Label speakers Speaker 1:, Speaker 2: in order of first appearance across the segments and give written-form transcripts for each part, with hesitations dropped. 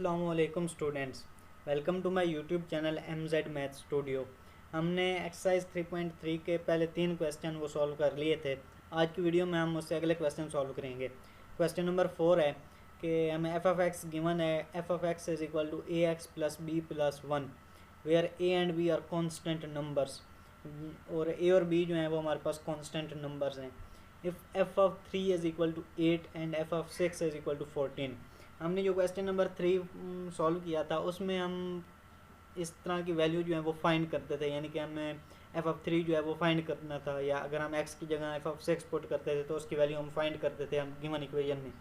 Speaker 1: अस्सलामुअलैकुम students, welcome to my YouTube channel MZ math studio. हमने exercise 3.3 के पहले 3 क्वेश्चन वो सॉल्व कर लिए थे। आज की वीडियो में हम उससे अगले क्वेश्चन सॉल्व करेंगे। क्वेश्चन नंबर 4 है कि हमें एफ ऑफ एक्स गिवन है, f of x is equal to a x plus B plus one, where a and b are constant numbers. और ए और बी जो हैं वो हमारे पास कॉन्स्टेंट नंबर्स हैं। If f of 3 is equal to 8 and f of 6 is equal to 14। हमने जो क्वेश्चन नंबर 3 सॉल्व किया था उसमें हम इस तरह की वैल्यू जो है वो फाइंड करते थे, यानी कि हमें एफ ऑफ 3 जो है वो फाइंड करना था, या अगर हम एक्स की जगह एफ ऑफ 6 पुट करते थे तो उसकी वैल्यू हम फाइंड करते थे हम गिवन इक्वेशन में।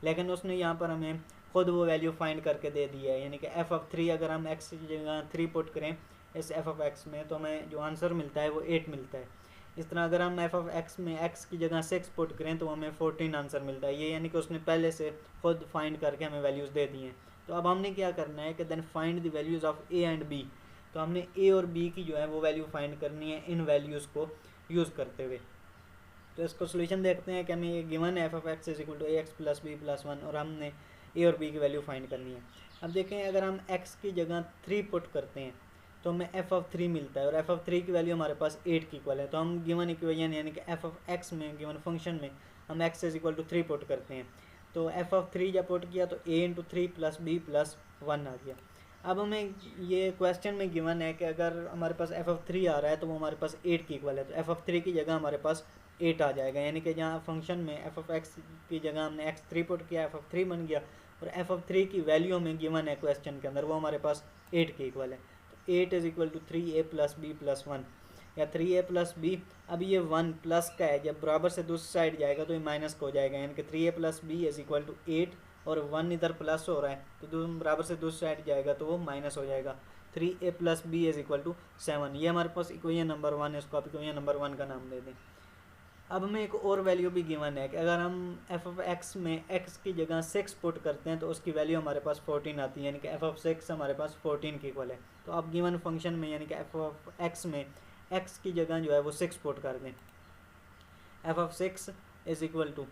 Speaker 1: लेकिन उसने यहाँ पर हमें खुद वो वैल्यू फाइंड करके दे दी है, यानी कि एफ ऑफ 3 अगर हम एक्स की जगह 3 पुट करें इस एफ ऑफ एक्स में तो हमें जो आंसर मिलता है वो 8 मिलता है। इस तरह अगर हम एफ ऑफ एक्स में एक्स की जगह 6 पुट करें तो हमें 14 आंसर मिलता है। ये यानी कि उसने पहले से खुद फाइंड करके हमें वैल्यूज़ दे दी हैं। तो अब हमने क्या करना है कि then find the values of a and b. तो हमने ए और बी की जो है वो वैल्यू फाइंड करनी है इन वैल्यूज़ को यूज़ करते हुए। तो इसको सोल्यूशन देखते हैं कि हमें ये गिवन है f of x is equal to a x plus B plus one, और हमने ए और बी की वैल्यू फाइंड करनी है। अब देखें, अगर हम एक्स की जगह 3 पुट करते हैं तो हमें एफ ऑफ 3 मिलता है, और एफ ऑफ 3 की वैल्यू हमारे पास 8 की इक्वल है। तो हम गिवन इक्वेशन यानी कि एफ ऑफ एक्स में गिवन फंक्शन में हम x is equal to 3 put करते हैं। तो एफ ऑफ 3 जब पुट किया तो A into 3 plus B plus one आ गया। अब हमें ये क्वेश्चन में गिवन है कि अगर हमारे पास एफ ऑफ 3 आ रहा है तो वो हमारे पास 8 की इक्वल है। तो एफ ऑफ 3 की जगह हमारे पास 8 आ जाएगा, यानी कि जहाँ फंक्शन में एफ ऑफ एक्स की जगह हमने एक्स 3 पुट किया, एफ ऑफ 3 बन गया, और एफ ऑफ 3 की वैल्यू हमें गिवन है क्वेश्चन के अंदर वो हमारे पास 8 की इक्वल है। तो 8 is equal to 3a plus B plus one, या 3a प्लस बी। अब ये 1 प्लस का है, जब बराबर से दूसरी साइड जाएगा तो ये माइनस का हो जाएगा, यानी कि 3a plus b is equal to 8, और 1 इधर प्लस हो रहा है तो बराबर से दूसरी साइड जाएगा तो वो माइनस हो जाएगा। 3a plus b is equal to 7। ये हमारे पास इक्वेशन नंबर 1 है, इसको आप इक्वेशन नंबर 1 का नाम दे दें। अब हमें एक और वैल्यू भी गिवन है कि अगर हम एफ ऑफ एक्स में एक्स की जगह 6 पुट करते हैं तो उसकी वैल्यू हमारे पास 14 आती है, यानी कि एफ ऑफ 6 हमारे पास 14 की इक्वल है। तो अब गिवन फंक्शन में यानी कि एफ ऑफ एक्स में एक्स की जगह जो है वो 6 पुट कर दें। F of 6 is equal to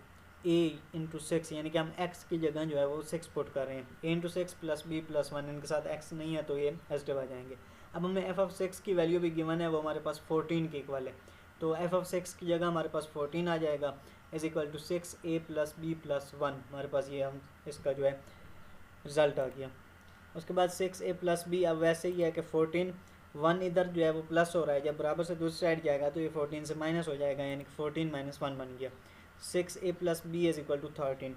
Speaker 1: a into 6, यानी कि हम एक्स की जगह जो है वो 6 पुट कर रहे हैं। A into 6 plus B plus one, इनके साथ एक्स नहीं है तो ये पॉजिटिव आ जाएंगे। अब हमें एफ ऑफ 6 की वैल्यू भी गिवन है, वो हमारे पास 14 की इक्वल है। तो एफ ऑफ 6 की जगह हमारे पास 14 आ जाएगा, is equal to 6a plus B plus one. हमारे पास ये हम इसका जो है रिजल्ट आ गया। उसके बाद 6a प्लस बी, अब वैसे ही है कि 14, 1 इधर जो है वो प्लस हो रहा है, जब बराबर से दूसरी साइड जाएगा तो ये 14 से माइनस हो जाएगा, यानी कि 14 माइनस 1 बन गया। 6a plus b is equal to 13।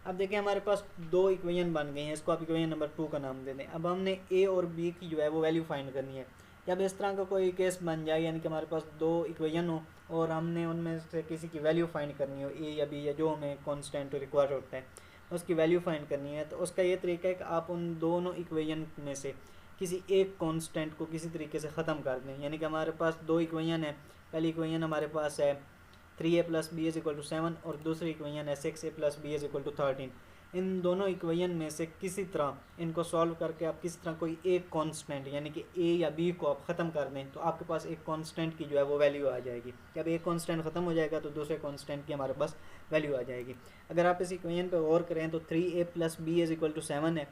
Speaker 1: अब देखिए हमारे पास दो इक्वेशन बन गई हैं, इसको आप इक्वेशन नंबर 2 का नाम दे दें। अब हमने ए और बी की जो है वो वैल्यू फाइंड करनी है। जब इस तरह का कोई केस बन जाए, यानी कि हमारे पास दो इक्वेशन हो और हमने उनमें से किसी की वैल्यू फाइंड करनी हो, ए या बी या जो हमें कांस्टेंट रिक्वायर होता है उसकी वैल्यू फाइंड करनी है, तो उसका ये तरीका है कि आप उन दोनों इक्वेशन में से किसी एक कांस्टेंट को किसी तरीके से ख़त्म कर दें। यानी कि हमारे पास दो इक्वेशन है, पहली इक्वेशन हमारे पास है 3a plus b is equal to 7, और दूसरी इक्वेशन है 6a plus b is equal to 13। इन दोनों इक्वेशन में से किसी तरह इनको सॉल्व करके आप किसी तरह कोई एक कांस्टेंट यानी कि ए या बी को आप ख़त्म कर दें तो आपके पास एक कांस्टेंट की जो है वो वैल्यू आ जाएगी। जब एक कांस्टेंट ख़त्म हो जाएगा तो दूसरे कांस्टेंट की हमारे पास वैल्यू आ जाएगी। अगर आप इस इक्वेशन पर गौर करें तो 3a plus b is equal to 7 है,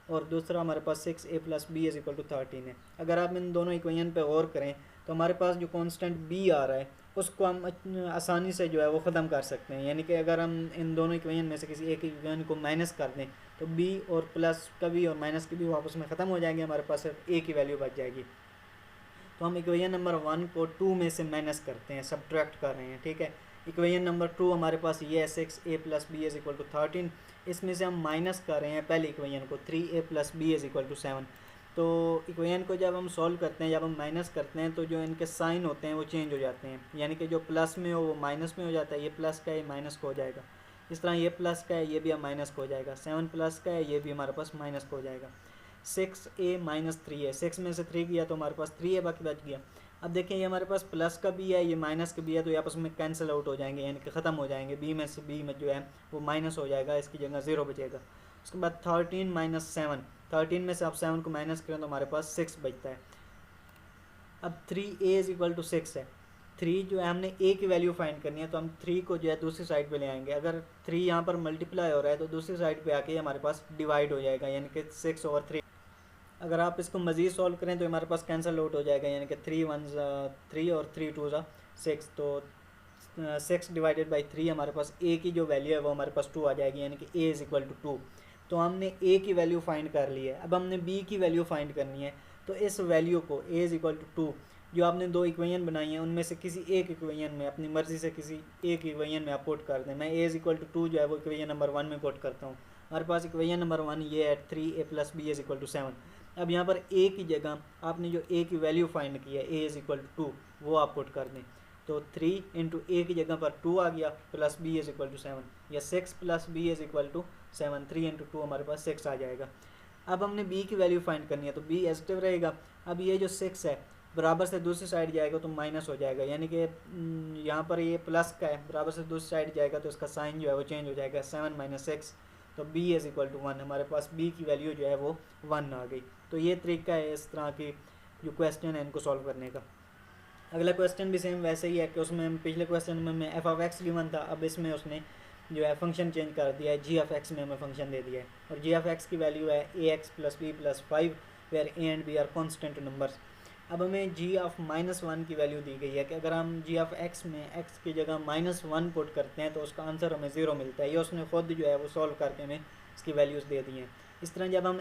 Speaker 1: और दूसरा हमारे पास 6a plus b is equal to 13 है। अगर आप इन दोनों इक्वेशन पे गौर करें तो हमारे पास जो कांस्टेंट b आ रहा है उसको हम आसानी से जो है वो ख़त्म कर सकते हैं। यानी कि अगर हम इन दोनों इक्वेशन में से किसी एक इक्वेशन को माइनस कर दें तो b और प्लस का भी और माइनस की भी वापस में ख़त्म हो जाएंगे, हमारे पास सिर्फ a की वैल्यू बच जाएगी। तो हम इक्वेशन नंबर 1 को 2 में से माइनस करते हैं, सब्ट्रैक्ट कर रहे हैं, ठीक है। इक्वेशन नंबर 2 हमारे पास ये है 6a plus b is equal to 13। इसमें से हम माइनस कर रहे हैं पहले इक्वेशन को 3a plus b is equal to 7। तो इक्वेशन को जब हम सॉल्व करते हैं, जब हम माइनस करते हैं तो जो इनके साइन होते हैं वो चेंज हो जाते हैं, यानी कि जो प्लस में हो वो माइनस में हो जाता है, ये प्लस का है माइनस का हो जाएगा। इस तरह ये प्लस का है ये भी अब माइनस का हो जाएगा, 7 प्लस का है ये भी हमारे पास माइनस का हो जाएगा। 6a माइनस 3 है, 6 में से 3 किया तो हमारे पास 3 है बाकी बच गया। अब देखें ये हमारे पास प्लस का भी है ये माइनस का भी है, तो ये आपस में कैंसिल आउट हो जाएंगे, यानी कि ख़त्म हो जाएंगे। बी में से बी में जो है वो माइनस हो जाएगा, इसकी जगह 0 बचेगा। उसके बाद 13 माइनस 7, 13 में से आप 7 को माइनस करें तो हमारे पास 6 बचता है। अब 3a इज इक्वल टू 6 है, 3 जो है हमने ए की वैल्यू फाइंड करनी है, तो हम 3 को जो है दूसरी साइड पे ले आएंगे। अगर 3 यहाँ पर मल्टीप्लाई हो रहा है तो दूसरी साइड पे आके हमारे पास डिवाइड हो जाएगा, यानी कि 6/3। अगर आप इसको मज़ीद सॉल्व करें तो हमारे पास कैंसिल आउट हो जाएगा, यानी कि 3 1 3 और 3 2 6। तो 6/3 हमारे पास ए की जो वैल्यू है वो हमारे पास 2 आ जाएगी, यानी कि ए इज़ इक्वल टू 2। तो हमने ए की वैल्यू फाइंड कर ली है। अब हमने बी की वैल्यू फाइंड करनी है। तो इस वैल्यू को ए इज़ इक्वल टू 2, जो आपने दो इक्वेशन बनाई हैं उनमें से किसी एक इक्वेशन में अपनी मर्ज़ी से किसी एक इक्वेशन में आप पुट कर दें। मैं ए इज़ इक्वल टू 2 जो है वो इक्वेशन नंबर 1 में पुट करता हूँ। हमारे पास इक्वेशन नंबर 1 ये है 3a + b = 7। अब यहाँ पर ए की जगह आपने जो ए की वैल्यू फाइंड की है ए इज़ इक्वल टू 2 वो आप पुट कर दें। तो 3 × ए की जगह पर 2 आ गया, plus b is equal to 7, या 6 + b इज़ इक्वल टू 7। 3 × 2 हमारे पास 6 आ जाएगा। अब हमने b की वैल्यू फाइंड करनी है, तो b एजिटिव रहेगा। अब ये जो 6 है बराबर से दूसरी साइड जाएगा तो माइनस हो जाएगा, यानी कि यहाँ पर ये प्लस का है, बराबर से दूसरी साइड जाएगा तो इसका साइन जो है वो चेंज हो जाएगा, 7 - 6। तो b इज़ इक्वल टू 1, हमारे पास b की वैल्यू जो है वो 1 आ गई। तो ये तरीका है इस तरह की जो क्वेश्चन है इनको सॉल्व करने का। अगला क्वेश्चन भी सेम वैसे ही है कि उसमें पिछले क्वेश्चन में हमें f(x) गिवन था, अब इसमें उसने जो है फंक्शन चेंज कर दिया है, g(x) में हमें फंक्शन दे दिया है, और g(x) की वैल्यू है ax + b + 5 where a and b are constant numbers. अब हमें g(-1) की वैल्यू दी गई है कि अगर हम g(x) में x की जगह -1 पुट करते हैं तो उसका आंसर हमें 0 मिलता है। ये उसने खुद जो है वो सॉल्व करके हमें इसकी वैल्यूज़ दे दी हैं। इस तरह जब हम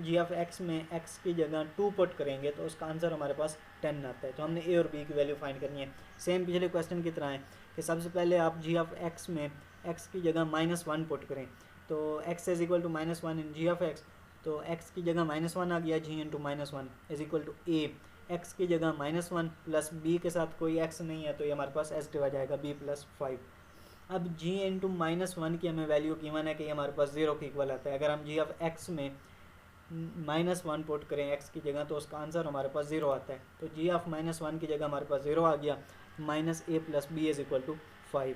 Speaker 1: g(x) में x की जगह 2 पुट करेंगे तो उसका आंसर हमारे पास 10 आता है। तो हमने a और b की वैल्यू फाइंड करनी है, सेम पिछले क्वेश्चन की तरह है कि सबसे पहले आप g(x) में x की जगह -1 पुट करें। तो x is equal to -1 in g(x), तो x की जगह -1 आ गया, g × -1 is equal to a। x की जगह -1 प्लस b के साथ कोई x नहीं है तो ये हमारे पास एजिटिव आ जाएगा, b + 5। अब g × -1 की हमें वैल्यू गिवन है कि ये हमारे पास 0 के इक्वल आता है। अगर हम g(x) में -1 पुट करें x की जगह तो उसका आंसर हमारे पास 0 आता है। तो g(-1) की जगह हमारे पास 0 आ गया, -a + b is equal to 5।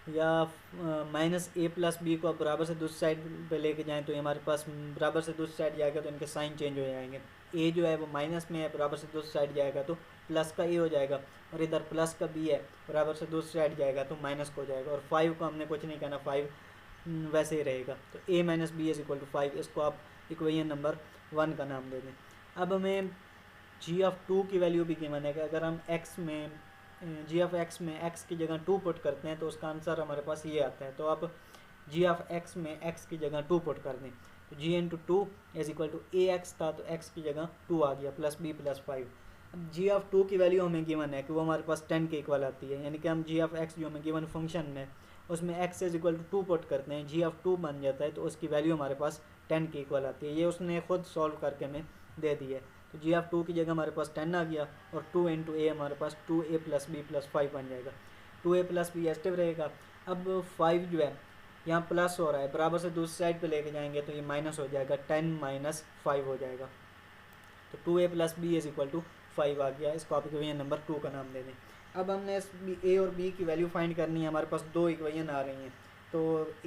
Speaker 1: या -a + b को अब बराबर से दूसरी साइड पे लेके जाएं तो ये हमारे पास बराबर से दूसरी साइड जाएगा तो इनके साइन चेंज हो जाएंगे। a जो है वो माइनस में है, बराबर से दूसरी साइड जाएगा तो प्लस का a हो जाएगा, और इधर प्लस का b है, बराबर से दूसरी साइड जाएगा तो माइनस को हो जाएगा। और 5 को हमने कुछ नहीं कहना, 5 वैसे ही रहेगा। तो a - b is equal to 5, इसको आप इक्वेशन नंबर 1 का नाम दे दें। अब हमें g(2) की वैल्यू भी गिवन है कि अगर हम x में g(x) में x की जगह 2 पुट करते हैं तो उसका आंसर हमारे पास ये आता है। तो आप g(x) में x की जगह 2 पुट कर दें, तो g × 2 is equal to ax था तो x की जगह 2 आ गया, प्लस b + 5। अब g(2) की वैल्यू हमें गिवन है कि वो हमारे पास 10 के इक्वल आती है, यानी कि हम g(x) जो हमें गिवन फंक्शन में उसमें x is equal to 2 put करते हैं, g(2) बन जाता है तो उसकी वैल्यू हमारे पास 10 के इक्वल आती है। ये उसने खुद सॉल्व करके हमें दे दी है। तो g(2) की जगह हमारे पास 10 आ गया, और 2 × a हमारे पास 2a + b + 5 बन जाएगा। 2a + b एजिटिव रहेगा। अब 5 जो है यहाँ प्लस हो रहा है, बराबर से दूसरी साइड पे लेके जाएंगे तो ये माइनस हो जाएगा, 10 - 5 हो जाएगा। तो 2a + b is equal to 5 आ गया, इसको आप इक्वेशन नंबर 2 का नाम दे दें। अब हमने इस a और b की वैल्यू फाइंड करनी है, हमारे पास दो इक्वेशन आ रही हैं। तो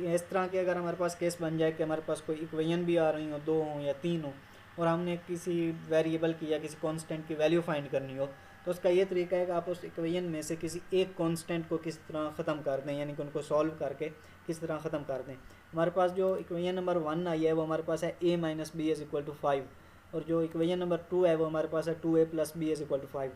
Speaker 1: इस तरह के अगर हमारे पास केस बन जाए कि हमारे पास कोई इक्वेशन भी आ रही हो, 2 हों या 3 हों, और हमने किसी वेरिएबल की या किसी कांस्टेंट की वैल्यू फाइंड करनी हो, तो उसका ये तरीका है कि आप उस इक्वेशन में से किसी एक कांस्टेंट को किस तरह ख़त्म कर दें, यानी कि उनको सॉल्व करके किस तरह ख़त्म कर दें। हमारे पास जो इक्वेशन नंबर 1 आई है वो हमारे पास है a - b is equal to 5, और जो इक्वेशन नंबर 2 है वो हमारे पास है 2a + b is equal to 5।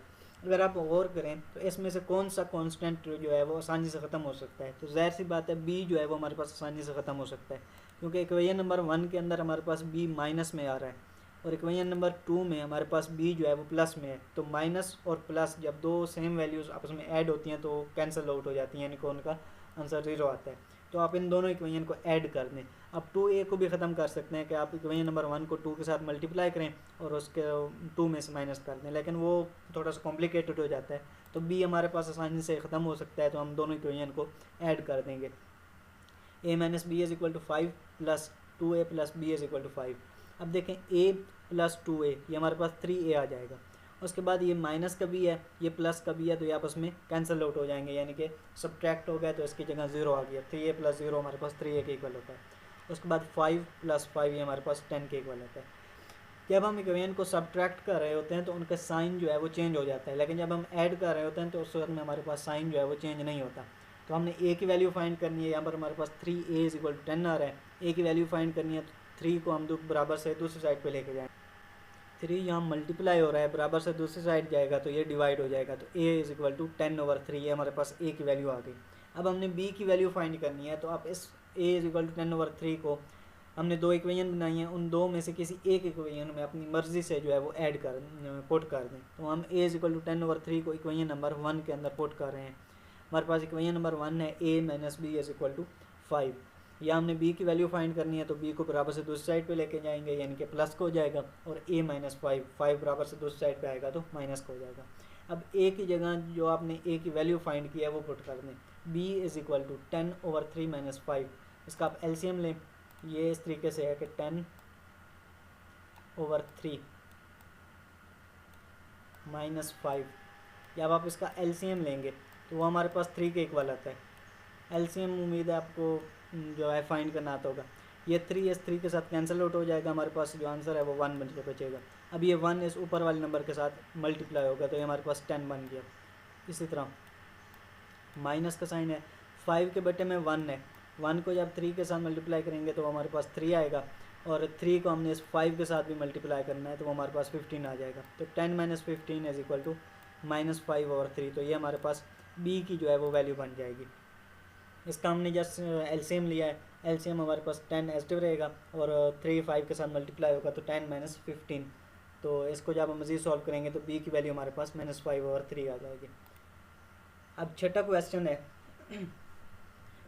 Speaker 1: अगर आप गौर करें तो इसमें से कौन सा कांस्टेंट जो है वो आसानी से ख़त्म हो सकता है, तो ज़ाहिर सी बात है b जो है वो हमारे पास आसानी से ख़त्म हो सकता है, क्योंकि इक्वेशन नंबर 1 के अंदर हमारे पास b माइनस में आ रहा है, और इक्वेशन नंबर 2 में हमारे पास b जो है वो प्लस में है। तो माइनस और प्लस जब दो सेम वैल्यूज़ आपस में ऐड होती हैं तो कैंसिल आउट हो जाती हैं, यानी कि उनका आंसर 0 आता है। तो आप इन दोनों इक्वेशन को ऐड कर दें। अब 2a को भी ख़त्म कर सकते हैं कि आप इक्वेशन नंबर 1 को 2 के साथ मल्टीप्लाई करें और उसके 2 में से माइनस कर दें, लेकिन वो थोड़ा सा कॉम्प्लिकेटेड हो जाता है। तो b हमारे पास आसानी से ख़त्म हो सकता है, तो हम दोनों इक्वेशन को ऐड कर देंगे। a - b is equal to 5 plus 2a + b is equal to 5। अब देखें a + 2a ये हमारे पास 3a आ जाएगा। उसके बाद ये माइनस का भी है, ये प्लस का भी है, तो ये आपस में कैंसिल आउट हो जाएंगे, यानी कि सब्ट्रैक्ट हो गया तो इसकी जगह 0 आ गया। 3a + 0 हमारे पास 3a के इक्वल होता है। उसके बाद 5 + 5 ये हमारे पास 10 के इक्वल होता है। जब हम इक्वेशन को सब्ट्रैक्ट कर रहे होते हैं तो उनका साइन जो है वो चेंज हो जाता है, लेकिन जब हम ऐड कर रहे होते हैं तो उस वक्त में हमारे पास साइन जो है वो चेंज नहीं होता। तो हमने ए की वैल्यू फाइंड करनी है, यहाँ पर हमारे पास 3a = 10 आ रहा है। ए की वैल्यू फाइंड करनी है तो 3 को हम बराबर से दूसरी साइड पे लेके जाएंगे। 3 यहाँ मल्टीप्लाई हो रहा है, बराबर से दूसरी साइड जाएगा तो ये डिवाइड हो जाएगा, तो a = 10/3, ये हमारे पास a की वैल्यू आ गई। अब हमने b की वैल्यू फाइंड करनी है, तो आप इस a = 10/3 को, हमने दो इक्वेशन बनाई हैं, उन दो में से किसी एक इक्वेशन में अपनी मर्जी से जो है वो ऐड कर पुट कर दें। तो हम a = 10/3 को इक्वेशन नंबर 1 के अंदर पुट कर रहे हैं। हमारे पास इक्वेशन नंबर 1 है a - b = 5। या हमने b की वैल्यू फाइंड करनी है तो b को बराबर से दूसरी साइड पे लेके जाएंगे, यानी कि प्लस को हो जाएगा, और a - 5, 5 बराबर से दूसरी साइड पे आएगा तो माइनस को हो जाएगा। अब a की जगह जो आपने a की वैल्यू फाइंड की है वो पुट कर दें। b = 10/3 - 5, इसका आप एलसीएम लें। ये इस तरीके से है कि 10/3 - 5, जब आप इसका एलसीएम लेंगे तो वो हमारे पास 3 के इक्वल आता है। एलसीएम उम्मीद है आपको जो है फाइंड करना आता होगा। ये 3 इस 3 के साथ कैंसिल आउट हो जाएगा, हमारे पास जो आंसर है वो 1 बन के बचेगा। अब ये 1 इस ऊपर वाले नंबर के साथ मल्टीप्लाई होगा तो ये हमारे पास 10 बन गया। इसी तरह माइनस का साइन है, 5 के बटे में 1 है, 1 को जब 3 के साथ मल्टीप्लाई करेंगे तो हमारे पास 3 आएगा, और 3 को हमने इस 5 के साथ भी मल्टीप्लाई करना है तो वो हमारे पास 15 आ जाएगा। तो 10 - 15 = -5/3, तो ये हमारे पास b की जो है वो वैल्यू बन जाएगी। इसका हमने जस्ट एलसीएम लिया है, एलसीएम हमारे पास 10 एस्टिव रहेगा, और 3 5 के साथ मल्टीप्लाई होगा तो 10 - 15। तो इसको जब हम मज़ीद सॉल्व करेंगे तो b की वैल्यू हमारे पास -5/3 आ जाएगी। अब छठा क्वेश्चन है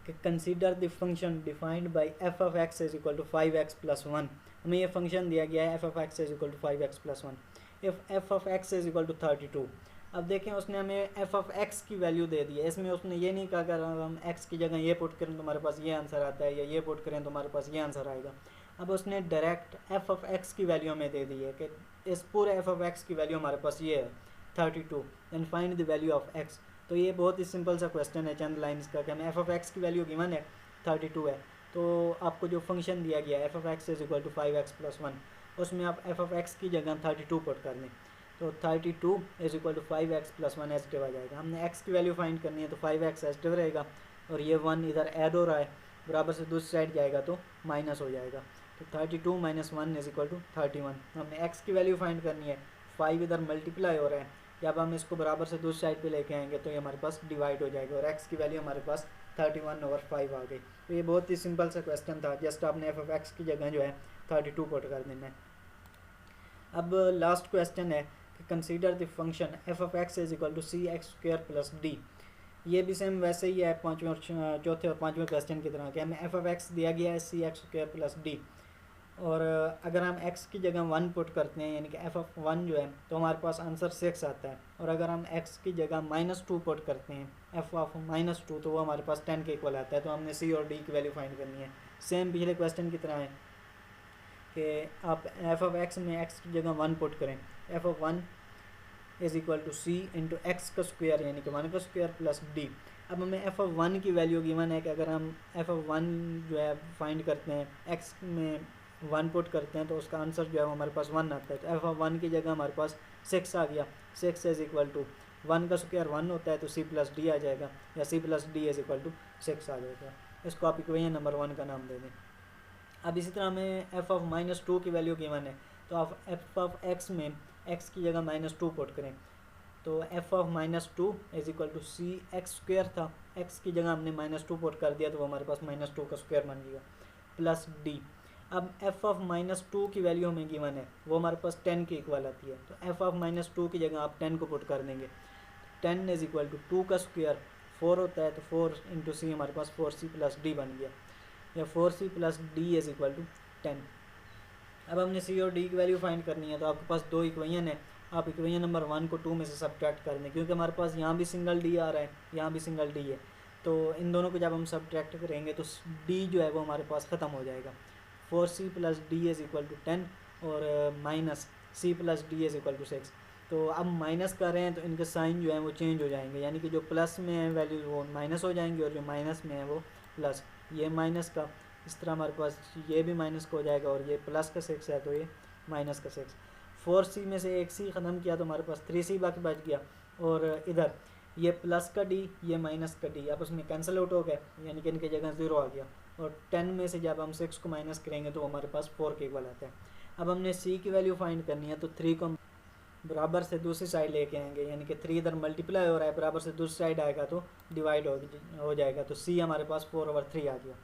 Speaker 1: कि consider the function defined by f(x) = 5x + 1। हमें ये फंक्शन दिया गया है f(x) = 5x + 1 इफ़ f(x) = 32। अब देखें उसने हमें f(x) की वैल्यू दे दी है, इसमें उसने ये नहीं कहा कि अगर हम x की जगह ये पुट करें तो हमारे पास ये आंसर आता है, या ये पुट करें तो हमारे पास ये आंसर आएगा। अब उसने डायरेक्ट f(x) की वैल्यू हमें दे दी है कि इस पूरे f(x) की वैल्यू हमारे पास ये है 32, and find the value of x। तो ये बहुत ही सिंपल सा क्वेश्चन है, चंद लाइन्स का, कि हमें f(x) की वैल्यू गिवन है 32 है, तो आपको जो फंक्शन दिया गया है f(x) = 5x + 1, उसमें आप f(x) की जगह 32 पुट कर दें, तो 32 = 5x + 1 एस्टिव आ जाएगा। हमने x की वैल्यू फाइंड करनी है तो 5x एस्टिव रहेगा, और ये 1 इधर ऐड हो रहा है, बराबर से दूसरी साइड जाएगा तो माइनस हो जाएगा। तो 32 - 1 = 31। हमने x की वैल्यू फाइंड करनी है, 5 इधर मल्टीप्लाई हो रहा है, जब हम इसको बराबर से दूसरी साइड पे लेके आएंगे तो ये हमारे पास डिवाइड हो जाएगा, और x की वैल्यू हमारे पास 31/5 आ गई। तो ये बहुत ही सिंपल सा क्वेश्चन था, जस्ट आपने f(x) की जगह जो है 32 पुट कर देना है। अब लास्ट क्वेश्चन है कि consider the function f(x) = cx² + d। ये भी सेम वैसे ही है पाँचवें और चौथे और पाँचवें क्वेश्चन की तरह कि हमें f(x) दिया गया है cx² + d, और अगर हम x की जगह 1 पुट करते हैं, यानी कि f(1) जो है तो हमारे पास आंसर 6 आता है, और अगर हम x की जगह -2 पुट करते हैं f(-2) तो वो हमारे पास 10 के इक्वल आता है। तो हमने c और d की वैल्यू फाइंड करनी है, सेम पिछले क्वेश्चन की तरह है कि आप f(x) में x की जगह 1 पुट करें, f(1) = c × x², यानी कि 1² + d। अब हमें f(1) की वैल्यू गिवन है कि अगर हम f(1) जो है फाइंड करते हैं, x में 1 पुट करते हैं तो उसका आंसर जो है हमारे पास 1 आता है। तो f(1) की जगह हमारे पास 6 आ गया, 6 = 1 का स्क्वायर 1 होता है तो c + d आ जाएगा, या c + d = 6 आ जाएगा। इसको आप इक्वेशन नंबर 1 का नाम दे दें। अब इसी तरह हमें f(-2) की वैल्यू गिवन है, तो आप f(x) में x की जगह -2 पुट करें, तो f(-2) = cx² था, x की जगह हमने -2 पुट कर दिया तो वो हमारे पास -2 का स्क्वायर बन गया, प्लस d। अब f(-2) की वैल्यू हमें गिवन है, वो हमारे पास 10 के इक्वल आती है, तो f(-2) की जगह आप 10 को पुट कर देंगे। 10 = 2 का स्क्वायर 4 होता है, तो 4 × c हमारे पास 4c + d बन गया, या 4c + d = 10। अब हमने c और d की वैल्यू फाइंड करनी है, तो आपके पास दो इक्वेशन है, आप इक्वेशन नंबर 1 को 2 में से सब्ट्रैक्ट कर दें, क्योंकि हमारे पास यहाँ भी सिंगल d आ रहा है, यहाँ भी सिंगल d है, तो इन दोनों को जब हम सब्ट्रैक्ट करेंगे तो d जो है वो हमारे पास ख़त्म हो जाएगा। 4c + d = 10, और माइनस c + d = 6। तो अब माइनस कर रहे हैं तो इनके साइन जो है वो चेंज हो जाएंगे, यानी कि जो प्लस में है वैल्यू वो माइनस हो जाएंगी, और जो माइनस में है वो प्लस। ये माइनस का इस तरह हमारे पास ये भी माइनस का हो जाएगा, और ये प्लस का 6 है तो ये माइनस का 6। 4c में से एक c ख़त्म किया तो हमारे पास 3c बाकी बच गया, और इधर ये प्लस का d, ये माइनस का d आपस में कैंसिल आउट हो गए, यानी कि इनकी जगह 0 आ गया। और 10 में से जब हम 6 को माइनस करेंगे तो हमारे पास 4 के इक्वल आता है। अब हमने c की वैल्यू फाइंड करनी है, तो 3 को हम बराबर से दूसरी साइड लेके आएंगे, यानी कि 3 इधर मल्टीप्लाई हो रहा है, बराबर से दूसरी साइड आएगा तो डिवाइड हो जाएगा, तो c हमारे पास 4/3 आ गया।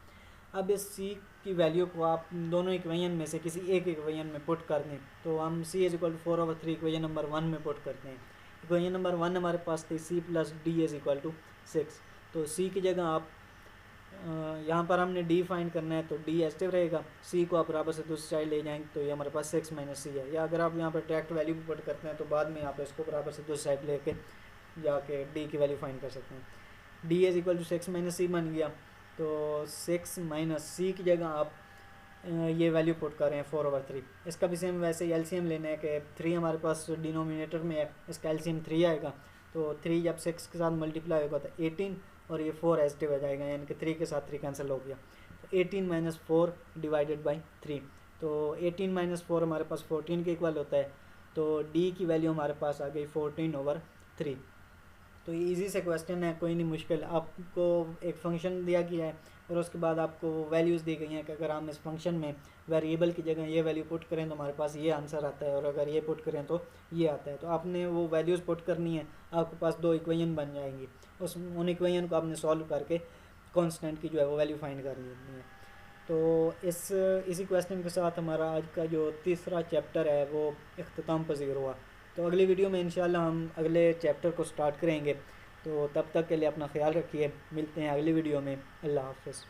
Speaker 1: अब इस c की वैल्यू को आप दोनों इक्वेशन में से किसी एक इक्वेशन में पुट कर दें, तो हम c is equal to 4/3 equation number 1 में पुट करते हैं। इक्वेशन नंबर 1 हमारे पास थी c plus d is equal to 6, तो c की जगह आप यहाँ पर हमने d फाइंड करना है, तो d एस्टिव रहेगा, c को आप बराबर से दूसरी साइड ले जाएंगे तो ये हमारे पास 6 माइनस c है। या अगर आप यहाँ पर डायरेक्ट वैल्यू भी पुट करते हैं तो बाद में आप इसको बराबर से दूसरी साइड लेके जाके d की वैल्यू फाइंड कर सकते हैं। d is equal to 6 minus c बन गया, तो 6 माइनस c की जगह आप ये वैल्यू पुट कर रहे हैं 4/3। इसका भी सेम वैसे ही एलसीएम लेना है कि 3 हमारे पास डिनोमिनेटर में है, इसका एलसीएम 3 आएगा, तो 3 जब 6 के साथ मल्टीप्लाई होगा तो 18, और ये 4 एस्टिव हो जाएगा, यानी कि 3 के साथ 3 कैंसिल हो गया, तो 18 माइनस 4 डिवाइडेड बाई 3, तो 18 माइनस 4 हमारे पास 14 के इक्वल होता है, तो डी की वैल्यू हमारे पास आ गई 14/3। तो ये इजी से क्वेश्चन है, कोई नहीं मुश्किल। आपको एक फंक्शन दिया गया है और उसके बाद आपको वैल्यूज़ दी गई हैं कि अगर हम इस फंक्शन में वेरिएबल की जगह ये वैल्यू पुट करें तो हमारे पास ये आंसर आता है, और अगर ये पुट करें तो ये आता है। तो आपने वो वैल्यूज़ पुट करनी है, आपके पास 2 इक्वेशन बन जाएंगी, उन इक्वेशन को आपने सॉल्व करके कांस्टेंट की जो है वो वैल्यू फाइंड करनी है। तो इसी क्वेश्चन के साथ हमारा आज का जो तीसरा चैप्टर है वो इख्तिताम पज़ीर हुआ। तो अगली वीडियो में इंशाल्लाह हम अगले चैप्टर को स्टार्ट करेंगे। तो तब तक के लिए अपना ख्याल रखिए, मिलते हैं अगली वीडियो में। अल्लाह हाफ़िज़।